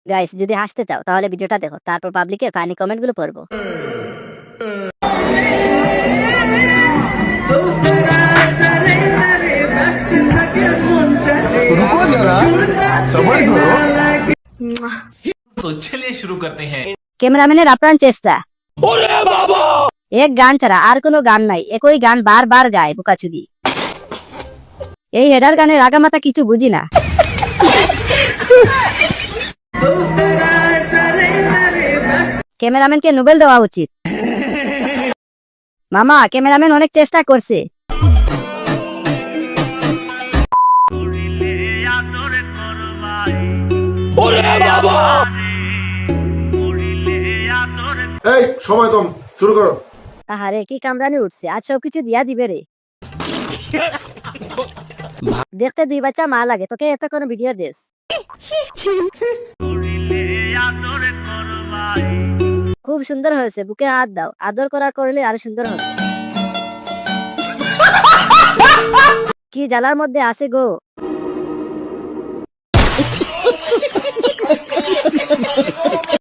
Guys যদি হাসতে চাও তাহলে ভিডিওটা দেখো, তারপর পাবলিকের ফানি কমেন্ট গুলো পড়বো। रुको जरा सबर करो। तो चलिए शुरू करते हैं। ক্যামেরাম্যানের আপ্রাণ চেষ্টা। এক গান ছাড়া আর কোনো গান নাই, একই গান বারবার গায় বোকাচুদি। এই হেডার গানের আগামাতা কিছু বুঝি না। ক্যামেরাম্যানকে নোবেল দেওয়া উচিত। মামা ক্যামেরাম্যান অনেক চেষ্টা করছে। এই সময় কম, শুরু করো। আহারে কি কামরানি উঠছে, আজ সবকিছু দিয়া দিবে রে। দেখতে দুই বাচ্চা মা লাগে, তোকে এত কোনো ভিডিও দেস। খুব সুন্দর হয়েছে, বুকে হাত দাও, আদর করার করলে আরো সুন্দর হবে। কি জ্বালার মধ্যে আছে গো।